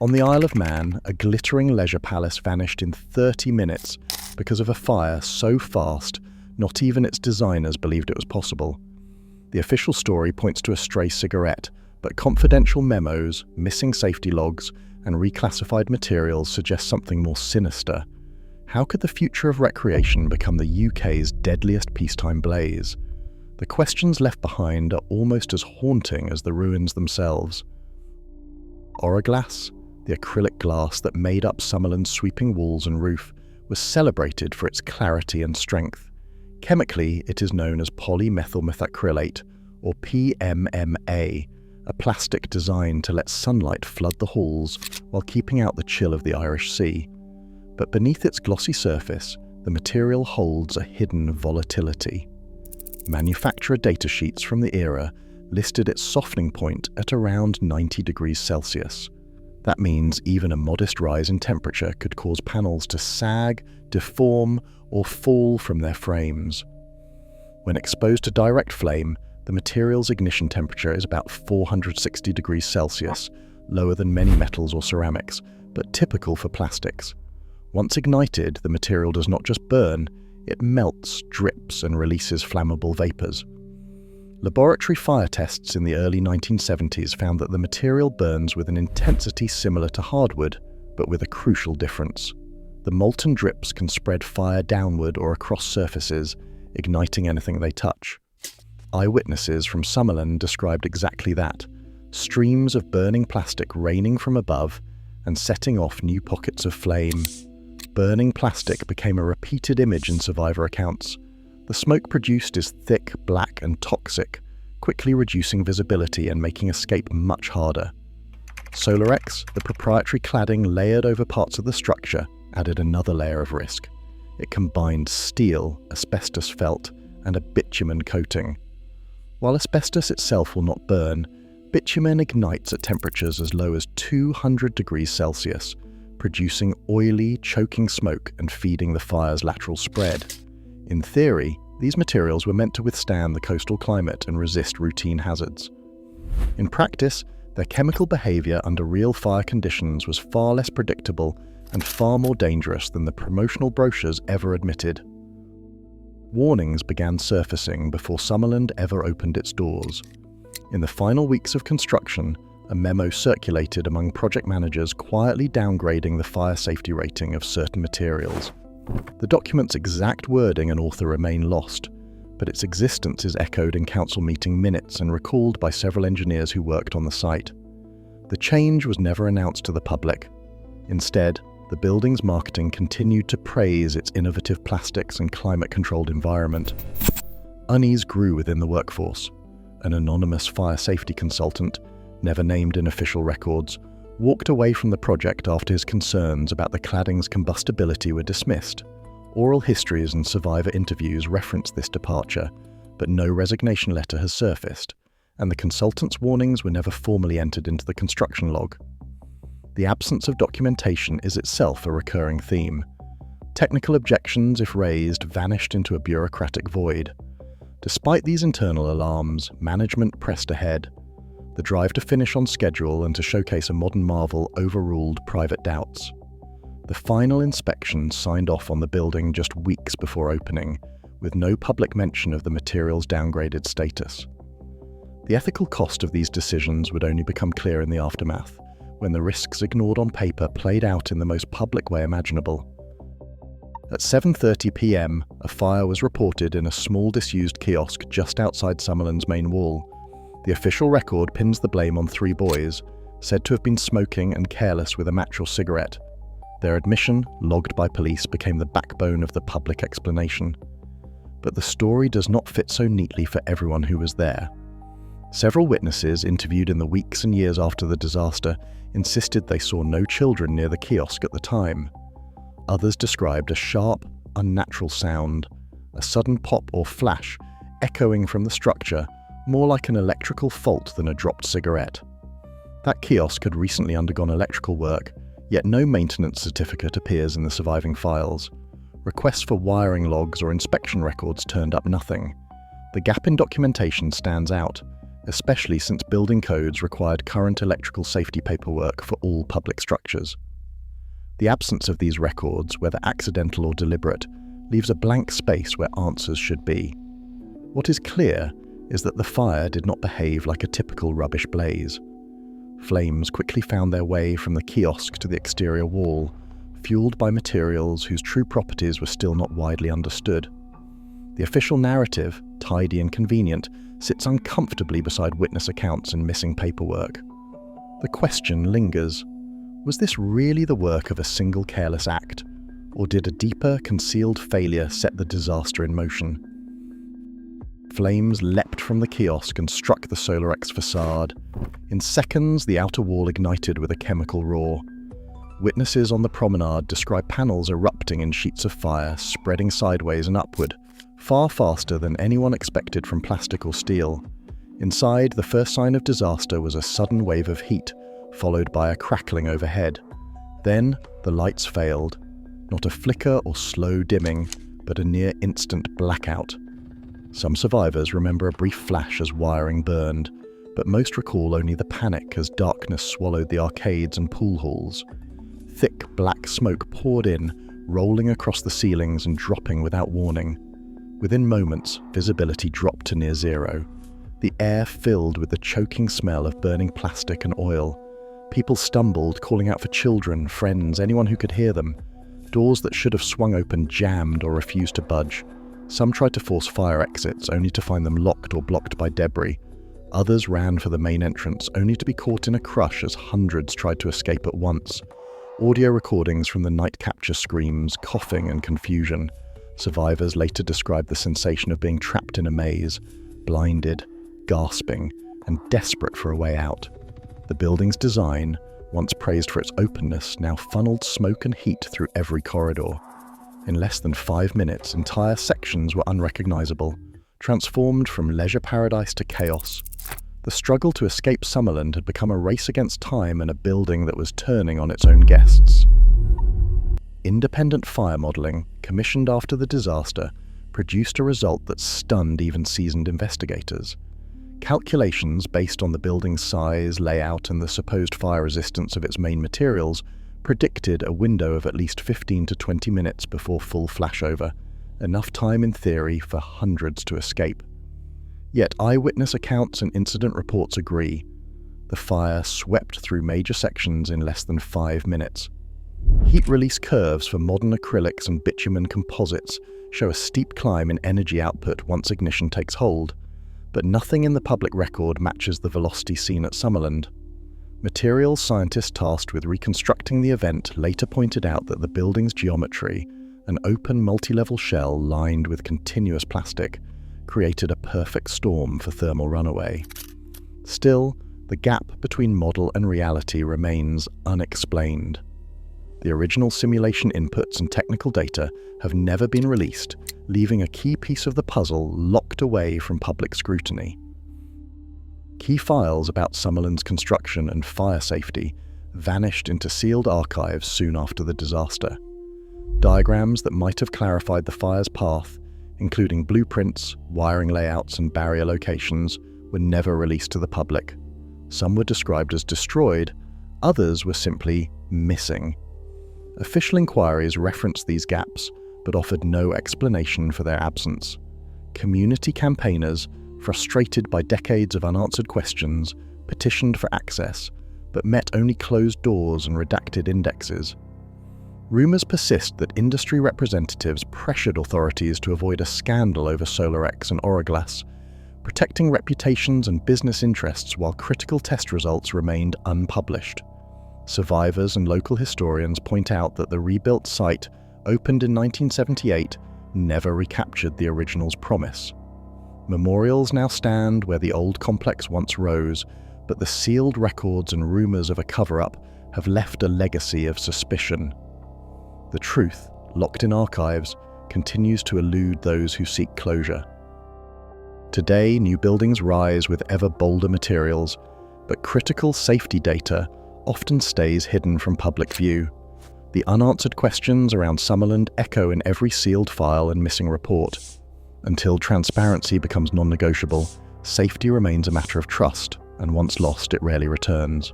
On the Isle of Man, a glittering leisure palace vanished in 30 minutes because of a fire so fast, not even its designers believed it was possible. The official story points to a stray cigarette, but confidential memos, missing safety logs, and reclassified materials suggest something more sinister. How could the future of recreation become the UK's deadliest peacetime blaze? The questions left behind are almost as haunting as the ruins themselves. Oroglass, the acrylic glass that made up Summerland's sweeping walls and roof, was celebrated for its clarity and strength. Chemically, it is known as polymethylmethacrylate, or PMMA, a plastic designed to let sunlight flood the halls while keeping out the chill of the Irish Sea. But beneath its glossy surface, the material holds a hidden volatility. Manufacturer datasheets from the era listed its softening point at around 90 degrees Celsius. That means even a modest rise in temperature could cause panels to sag, deform, or fall from their frames. When exposed to direct flame, the material's ignition temperature is about 460 degrees Celsius, lower than many metals or ceramics, but typical for plastics. Once ignited, the material does not just burn, it melts, drips, and releases flammable vapors. Laboratory fire tests in the early 1970s found that the material burns with an intensity similar to hardwood, but with a crucial difference. The molten drips can spread fire downward or across surfaces, igniting anything they touch. Eyewitnesses from Summerland described exactly that, streams of burning plastic raining from above and setting off new pockets of flame. Burning plastic became a repeated image in survivor accounts. The smoke produced is thick, black, and toxic, quickly reducing visibility and making escape much harder. SolarX, the proprietary cladding layered over parts of the structure, added another layer of risk. It combined steel, asbestos felt, and a bitumen coating. While asbestos itself will not burn, bitumen ignites at temperatures as low as 200 degrees Celsius, producing oily, choking smoke and feeding the fire's lateral spread. In theory, these materials were meant to withstand the coastal climate and resist routine hazards. In practice, their chemical behavior under real fire conditions was far less predictable and far more dangerous than the promotional brochures ever admitted. Warnings began surfacing before Summerland ever opened its doors. In the final weeks of construction, a memo circulated among project managers quietly downgrading the fire safety rating of certain materials. The document's exact wording and author remain lost, but its existence is echoed in council meeting minutes and recalled by several engineers who worked on the site. The change was never announced to the public. Instead, the building's marketing continued to praise its innovative plastics and climate-controlled environment. Unease grew within the workforce. An anonymous fire safety consultant, never named in official records, walked away from the project after his concerns about the cladding's combustibility were dismissed. Oral histories and survivor interviews reference this departure, but no resignation letter has surfaced, and the consultant's warnings were never formally entered into the construction log. The absence of documentation is itself a recurring theme. Technical objections, if raised, vanished into a bureaucratic void. Despite these internal alarms, management pressed ahead. The drive to finish on schedule and to showcase a modern marvel overruled private doubts. The final inspection signed off on the building just weeks before opening, with no public mention of the material's downgraded status. The ethical cost of these decisions would only become clear in the aftermath, when the risks ignored on paper played out in the most public way imaginable. At 7:30 p.m, a fire was reported in a small disused kiosk just outside Summerland's main wall. The official record pins the blame on 3 boys, said to have been smoking and careless with a match or cigarette. Their admission, logged by police, became the backbone of the public explanation. But the story does not fit so neatly for everyone who was there. Several witnesses interviewed in the weeks and years after the disaster insisted they saw no children near the kiosk at the time. Others described a sharp, unnatural sound, a sudden pop or flash echoing from the structure, more like an electrical fault than a dropped cigarette. That kiosk had recently undergone electrical work, yet no maintenance certificate appears in the surviving files. Requests for wiring logs or inspection records turned up nothing. The gap in documentation stands out, especially since building codes required current electrical safety paperwork for all public structures. The absence of these records, whether accidental or deliberate, leaves a blank space where answers should be. What is clear is that the fire did not behave like a typical rubbish blaze. Flames quickly found their way from the kiosk to the exterior wall, fueled by materials whose true properties were still not widely understood. The official narrative, tidy and convenient, sits uncomfortably beside witness accounts and missing paperwork. The question lingers: was this really the work of a single careless act, or did a deeper, concealed failure set the disaster in motion? Flames leapt from the kiosk and struck the SolarX facade. In seconds, the outer wall ignited with a chemical roar. Witnesses on the promenade describe panels erupting in sheets of fire, spreading sideways and upward, far faster than anyone expected from plastic or steel. Inside, the first sign of disaster was a sudden wave of heat, followed by a crackling overhead. Then, the lights failed. Not a flicker or slow dimming, but a near-instant blackout. Some survivors remember a brief flash as wiring burned, but most recall only the panic as darkness swallowed the arcades and pool halls. Thick black smoke poured in, rolling across the ceilings and dropping without warning. Within moments, visibility dropped to near zero. The air filled with the choking smell of burning plastic and oil. People stumbled, calling out for children, friends, anyone who could hear them. Doors that should have swung open jammed or refused to budge. Some tried to force fire exits, only to find them locked or blocked by debris. Others ran for the main entrance, only to be caught in a crush as hundreds tried to escape at once. Audio recordings from the night capture screams, coughing and confusion. Survivors later described the sensation of being trapped in a maze, blinded, gasping, and desperate for a way out. The building's design, once praised for its openness, now funneled smoke and heat through every corridor. In less than 5 minutes, entire sections were unrecognizable, transformed from leisure paradise to chaos. The struggle to escape Summerland had become a race against time in a building that was turning on its own guests. Independent fire modeling, commissioned after the disaster, produced a result that stunned even seasoned investigators. Calculations based on the building's size, layout, and the supposed fire resistance of its main materials predicted a window of at least 15 to 20 minutes before full flashover, enough time in theory for hundreds to escape. Yet eyewitness accounts and incident reports agree. The fire swept through major sections in less than 5 minutes. Heat release curves for modern acrylics and bitumen composites show a steep climb in energy output once ignition takes hold, but nothing in the public record matches the velocity seen at Summerland. Materials scientists tasked with reconstructing the event later pointed out that the building's geometry, an open multi-level shell lined with continuous plastic, created a perfect storm for thermal runaway. Still, the gap between model and reality remains unexplained. The original simulation inputs and technical data have never been released, leaving a key piece of the puzzle locked away from public scrutiny. Key files about Summerland's construction and fire safety vanished into sealed archives soon after the disaster. Diagrams that might have clarified the fire's path, including blueprints, wiring layouts, and barrier locations, were never released to the public. Some were described as destroyed, others were simply missing. Official inquiries referenced these gaps, but offered no explanation for their absence. Community campaigners, frustrated by decades of unanswered questions, petitioned for access, but met only closed doors and redacted indexes. Rumors persist that industry representatives pressured authorities to avoid a scandal over SolarX and Oroglass, protecting reputations and business interests while critical test results remained unpublished. Survivors and local historians point out that the rebuilt site, opened in 1978, never recaptured the original's promise. Memorials now stand where the old complex once rose, but the sealed records and rumors of a cover-up have left a legacy of suspicion. The truth, locked in archives, continues to elude those who seek closure. Today, new buildings rise with ever bolder materials, but critical safety data often stays hidden from public view. The unanswered questions around Summerland echo in every sealed file and missing report. Until transparency becomes non-negotiable, safety remains a matter of trust, and once lost, it rarely returns.